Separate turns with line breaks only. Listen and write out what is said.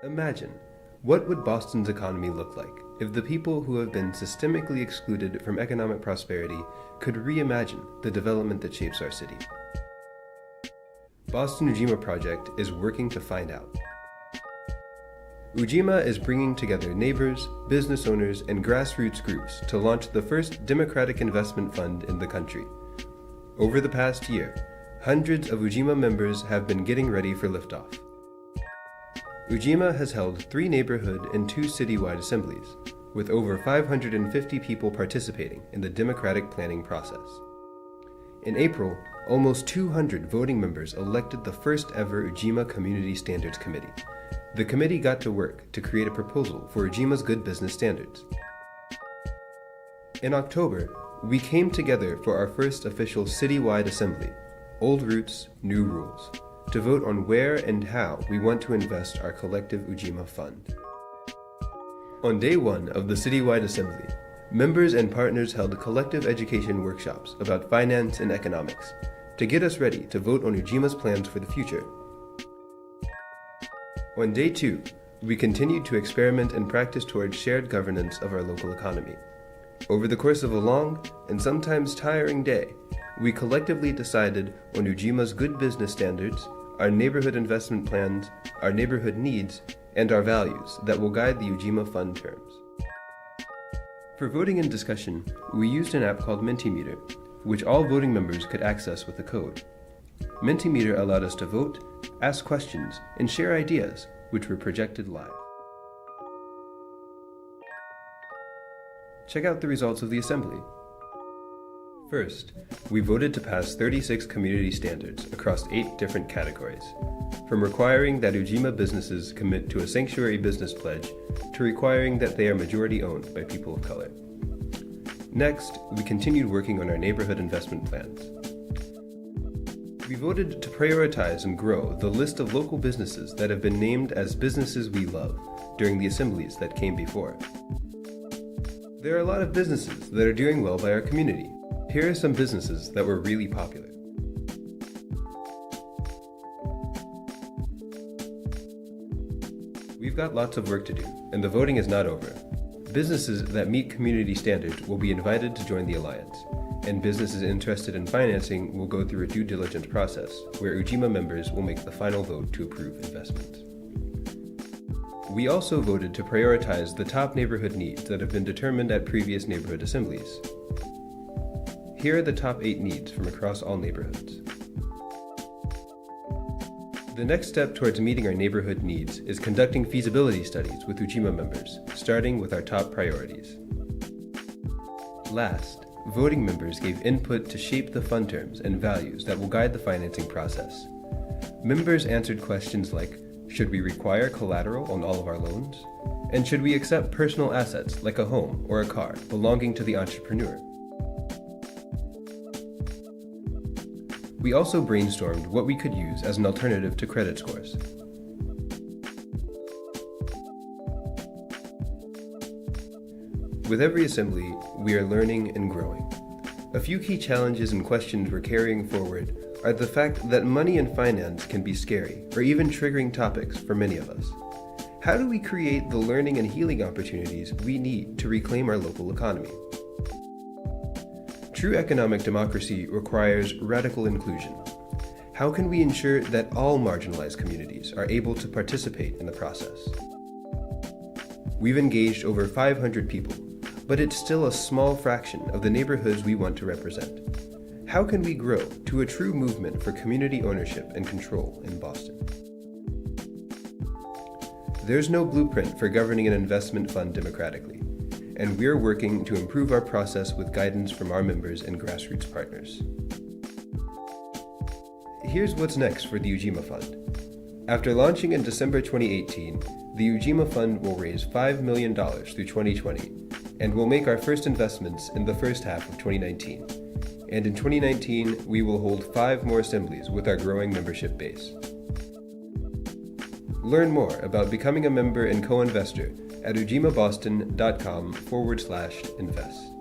Imagine, what would Boston's economy look like if the people who have been systemically excluded from economic prosperity could reimagine the development that shapes our city? Boston Ujima Project is working to find out. Ujima is bringing together neighbors, business owners, and grassroots groups to launch the first democratic investment fund in the country. Over the past year, hundreds of Ujima members have been getting ready for liftoff. Ujima has held 3 neighborhood and 2 citywide assemblies, with over 550 people participating in the democratic planning process. In April, almost 200 voting members elected the first ever Ujima Community Standards Committee. The committee got to work to create a proposal for Ujima's good business standards. In October, we came together for our first official citywide assembly, Old Roots, New Rules, to vote on where and how we want to invest our collective Ujima Fund. On day 1 of the citywide assembly, members and partners held collective education workshops about finance and economics to get us ready to vote on Ujima's plans for the future. On day 2, we continued to experiment and practice towards shared governance of our local economy. Over the course of a long and sometimes tiring day, we collectively decided on Ujima's good business standards, our neighborhood investment plans, our neighborhood needs, and our values that will guide the Ujima Fund terms. For voting and discussion, we used an app called Mentimeter, which all voting members could access with a code. Mentimeter allowed us to vote, ask questions, and share ideas, which were projected live. Check out the results of the assembly. First, we voted to pass 36 community standards across 8 different categories, from requiring that Ujima businesses commit to a sanctuary business pledge to requiring that they are majority owned by people of color. Next, we continued working on our neighborhood investment plans. We voted to prioritize and grow the list of local businesses that have been named as businesses we love during the assemblies that came before. There are a lot of businesses that are doing well by our community. Here are some businesses that were really popular. We've got lots of work to do, and the voting is not over. Businesses that meet community standards will be invited to join the Alliance, and businesses interested in financing will go through a due diligence process where Ujima members will make the final vote to approve investments. We also voted to prioritize the top neighborhood needs that have been determined at previous neighborhood assemblies. Here are the top 8 needs from across all neighborhoods. The next step towards meeting our neighborhood needs is conducting feasibility studies with Ujima members, starting with our top priorities. Last, voting members gave input to shape the fund terms and values that will guide the financing process. Members answered questions like, should we require collateral on all of our loans? And should we accept personal assets like a home or a car belonging to the entrepreneur? We also brainstormed what we could use as an alternative to credit scores. With every assembly, we are learning and growing. A few key challenges and questions we're carrying forward are the fact that money and finance can be scary or even triggering topics for many of us. How do we create the learning and healing opportunities we need to reclaim our local economy? True economic democracy requires radical inclusion. How can we ensure that all marginalized communities are able to participate in the process? We've engaged over 500 people, but it's still a small fraction of the neighborhoods we want to represent. How can we grow to a true movement for community ownership and control in Boston? There's no blueprint for governing an investment fund democratically, and we're working to improve our process with guidance from our members and grassroots partners. Here's what's next for the Ujima Fund. After launching in December 2018, the Ujima Fund will raise $5 million through 2020, and will make our first investments in the first half of 2019. And in 2019, we will hold 5 more assemblies with our growing membership base. Learn more about becoming a member and co-investor at ujimaboston.com/invest.